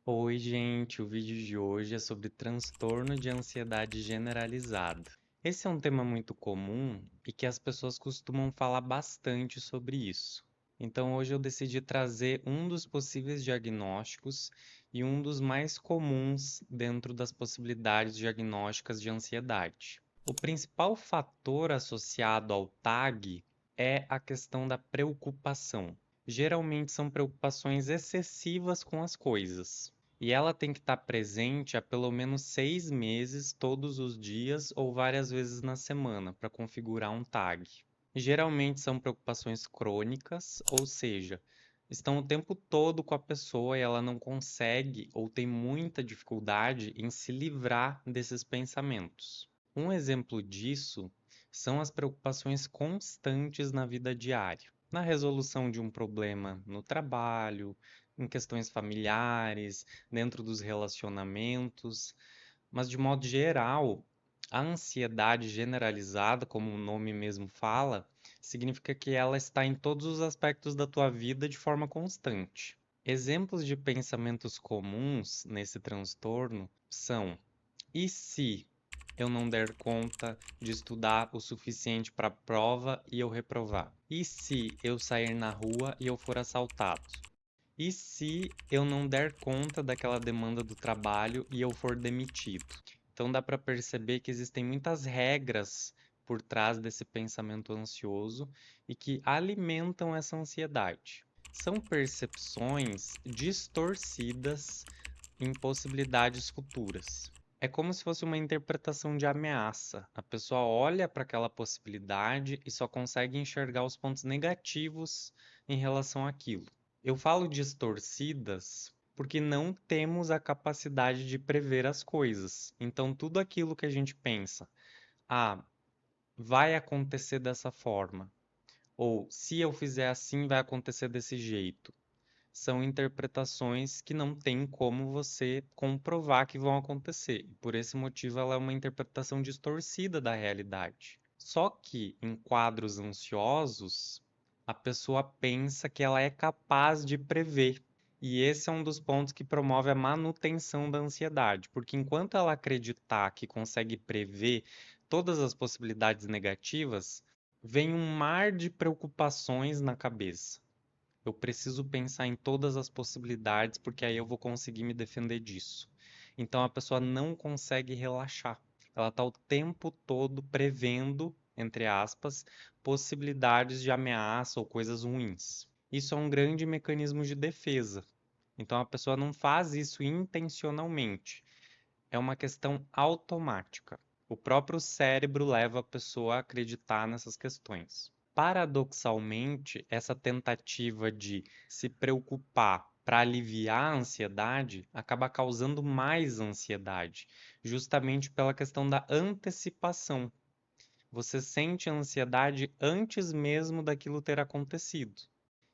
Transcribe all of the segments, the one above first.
Oi, gente, o vídeo de hoje é sobre transtorno de ansiedade generalizada. Esse é um tema muito comum e que as pessoas costumam falar bastante sobre isso. Então, hoje eu decidi trazer um dos possíveis diagnósticos e um dos mais comuns dentro das possibilidades diagnósticas de ansiedade. O principal fator associado ao TAG é a questão da preocupação. Geralmente são preocupações excessivas com as coisas. E ela tem que estar presente há pelo menos 6 meses, todos os dias ou várias vezes na semana, para configurar um tag. Geralmente são preocupações crônicas, ou seja, estão o tempo todo com a pessoa e ela não consegue ou tem muita dificuldade em se livrar desses pensamentos. Um exemplo disso são as preocupações constantes na vida diária, na resolução de um problema no trabalho, em questões familiares, dentro dos relacionamentos, mas de modo geral, a ansiedade generalizada, como o nome mesmo fala, significa que ela está em todos os aspectos da tua vida de forma constante. Exemplos de pensamentos comuns nesse transtorno são: e se eu não der conta de estudar o suficiente para a prova e eu reprovar? E se eu sair na rua e eu for assaltado? E se eu não der conta daquela demanda do trabalho e eu for demitido? Então dá para perceber que existem muitas regras por trás desse pensamento ansioso e que alimentam essa ansiedade. São percepções distorcidas em possibilidades futuras. É como se fosse uma interpretação de ameaça. A pessoa olha para aquela possibilidade e só consegue enxergar os pontos negativos em relação àquilo. Eu falo distorcidas porque não temos a capacidade de prever as coisas. Então, tudo aquilo que a gente pensa, ah, vai acontecer dessa forma, ou se eu fizer assim, vai acontecer desse jeito, são interpretações que não tem como você comprovar que vão acontecer. E por esse motivo, ela é uma interpretação distorcida da realidade. Só que em quadros ansiosos, a pessoa pensa que ela é capaz de prever. E esse é um dos pontos que promove a manutenção da ansiedade, porque enquanto ela acreditar que consegue prever todas as possibilidades negativas, vem um mar de preocupações na cabeça. Eu preciso pensar em todas as possibilidades, porque aí eu vou conseguir me defender disso. Então a pessoa não consegue relaxar. Ela está o tempo todo prevendo, entre aspas, possibilidades de ameaça ou coisas ruins. Isso é um grande mecanismo de defesa. Então a pessoa não faz isso intencionalmente. É uma questão automática. O próprio cérebro leva a pessoa a acreditar nessas questões. Paradoxalmente, essa tentativa de se preocupar para aliviar a ansiedade acaba causando mais ansiedade, justamente pela questão da antecipação. Você sente a ansiedade antes mesmo daquilo ter acontecido.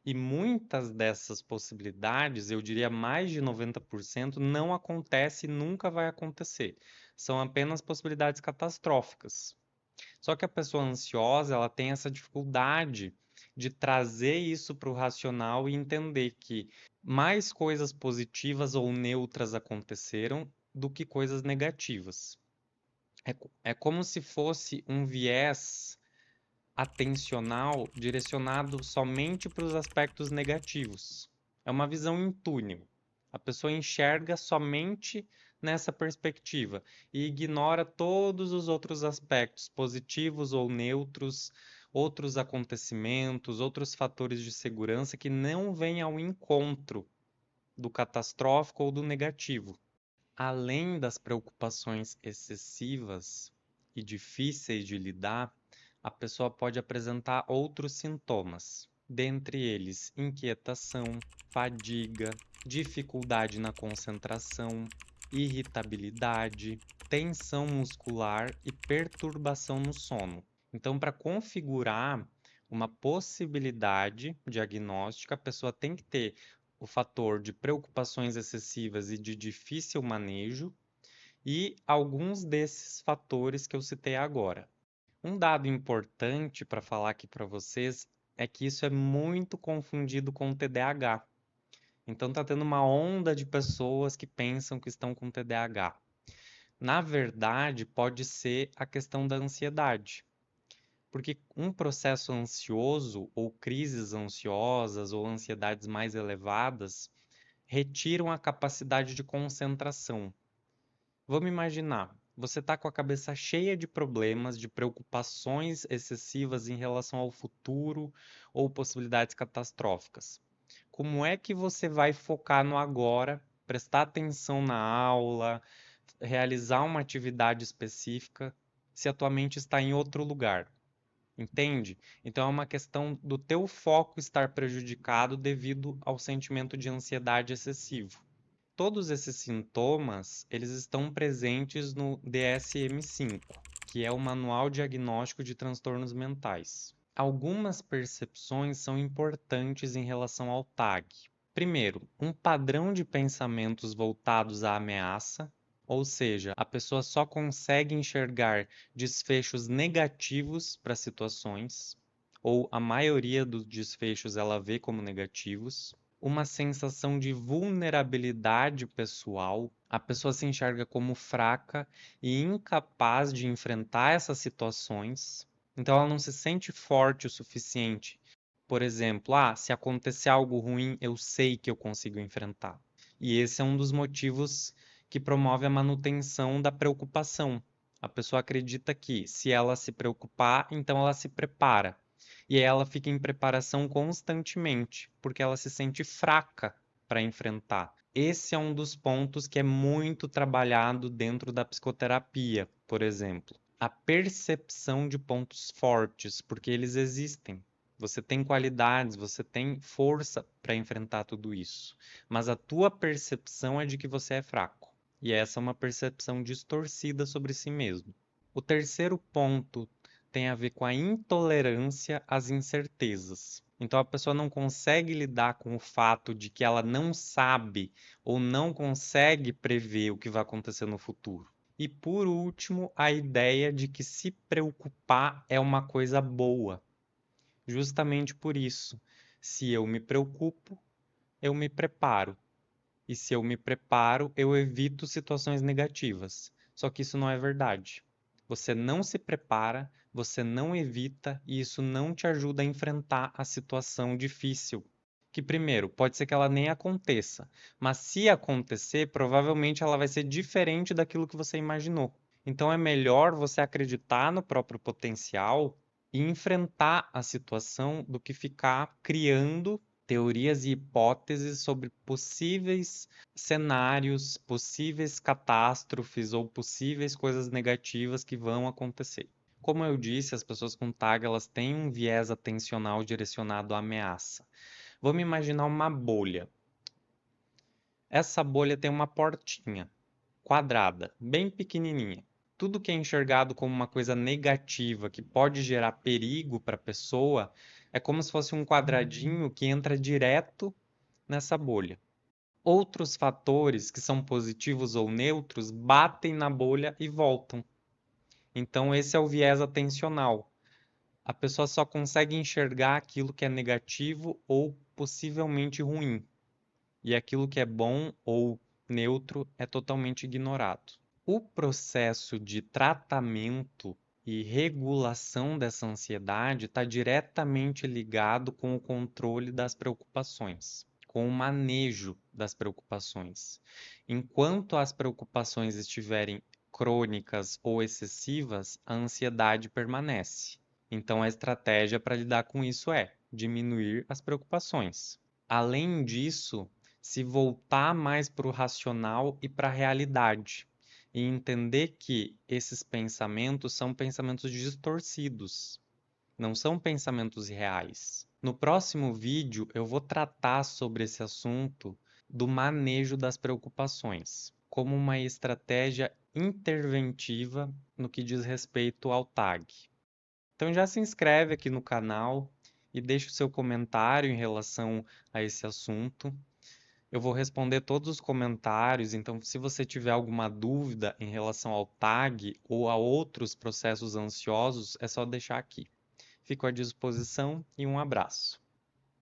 E muitas dessas possibilidades, eu diria mais de 90%, não acontece e nunca vai acontecer. São apenas possibilidades catastróficas. Só que a pessoa ansiosa, ela tem essa dificuldade de trazer isso para o racional e entender que mais coisas positivas ou neutras aconteceram do que coisas negativas. É como se fosse um viés atencional direcionado somente para os aspectos negativos. É uma visão em túnel. A pessoa enxerga somente nessa perspectiva e ignora todos os outros aspectos, positivos ou neutros, outros acontecimentos, outros fatores de segurança que não vêm ao encontro do catastrófico ou do negativo. Além das preocupações excessivas e difíceis de lidar, a pessoa pode apresentar outros sintomas, dentre eles inquietação, fadiga, dificuldade na concentração, irritabilidade, tensão muscular e perturbação no sono. Então, para configurar uma possibilidade diagnóstica, a pessoa tem que ter o fator de preocupações excessivas e de difícil manejo e alguns desses fatores que eu citei agora. Um dado importante para falar aqui para vocês é que isso é muito confundido com o TDAH. Então tá tendo uma onda de pessoas que pensam que estão com TDAH. Na verdade, pode ser a questão da ansiedade. Porque um processo ansioso, ou crises ansiosas, ou ansiedades mais elevadas, retiram a capacidade de concentração. Vamos imaginar, você está com a cabeça cheia de problemas, de preocupações excessivas em relação ao futuro ou possibilidades catastróficas. Como é que você vai focar no agora, prestar atenção na aula, realizar uma atividade específica, se a tua mente está em outro lugar? Entende? Então é uma questão do teu foco estar prejudicado devido ao sentimento de ansiedade excessivo. Todos esses sintomas, eles estão presentes no DSM-5, que é o Manual Diagnóstico de Transtornos Mentais. Algumas percepções são importantes em relação ao TAG. Primeiro, um padrão de pensamentos voltados à ameaça, ou seja, a pessoa só consegue enxergar desfechos negativos para situações, ou a maioria dos desfechos ela vê como negativos. Uma sensação de vulnerabilidade pessoal, a pessoa se enxerga como fraca e incapaz de enfrentar essas situações, então ela não se sente forte o suficiente. Por exemplo, se acontecer algo ruim, eu sei que eu consigo enfrentar. E esse é um dos motivos que promove a manutenção da preocupação. A pessoa acredita que se ela se preocupar, então ela se prepara. E aí ela fica em preparação constantemente, porque ela se sente fraca para enfrentar. Esse é um dos pontos que é muito trabalhado dentro da psicoterapia, por exemplo. A percepção de pontos fortes, porque eles existem. Você tem qualidades, você tem força para enfrentar tudo isso, mas a tua percepção é de que você é fraco. E essa é uma percepção distorcida sobre si mesmo. O terceiro ponto tem a ver com a intolerância às incertezas. Então a pessoa não consegue lidar com o fato de que ela não sabe ou não consegue prever o que vai acontecer no futuro. E por último, a ideia de que se preocupar é uma coisa boa. Justamente por isso, se eu me preocupo, eu me preparo. E se eu me preparo, eu evito situações negativas. Só que isso não é verdade. Você não se prepara, você não evita e isso não te ajuda a enfrentar a situação difícil. Que primeiro, pode ser que ela nem aconteça, mas se acontecer, provavelmente ela vai ser diferente daquilo que você imaginou. Então é melhor você acreditar no próprio potencial e enfrentar a situação do que ficar criando teorias e hipóteses sobre possíveis cenários, possíveis catástrofes ou possíveis coisas negativas que vão acontecer. Como eu disse, as pessoas com TAG elas têm um viés atencional direcionado à ameaça. Vamos imaginar uma bolha. Essa bolha tem uma portinha quadrada, bem pequenininha. Tudo que é enxergado como uma coisa negativa, que pode gerar perigo para a pessoa, é como se fosse um quadradinho que entra direto nessa bolha. Outros fatores que são positivos ou neutros batem na bolha e voltam. Então, esse é o viés atencional. A pessoa só consegue enxergar aquilo que é negativo ou possivelmente ruim, e aquilo que é bom ou neutro é totalmente ignorado. O processo de tratamento e regulação dessa ansiedade está diretamente ligado com o controle das preocupações, com o manejo das preocupações. Enquanto as preocupações estiverem crônicas ou excessivas, a ansiedade permanece. Então, a estratégia para lidar com isso é diminuir as preocupações. Além disso, se voltar mais para o racional e para a realidade e entender que esses pensamentos são pensamentos distorcidos, não são pensamentos reais. No próximo vídeo, eu vou tratar sobre esse assunto do manejo das preocupações, como uma estratégia interventiva no que diz respeito ao TAG. Então já se inscreve aqui no canal e deixa o seu comentário em relação a esse assunto. Eu vou responder todos os comentários, então se você tiver alguma dúvida em relação ao TAG ou a outros processos ansiosos, é só deixar aqui. Fico à disposição e um abraço.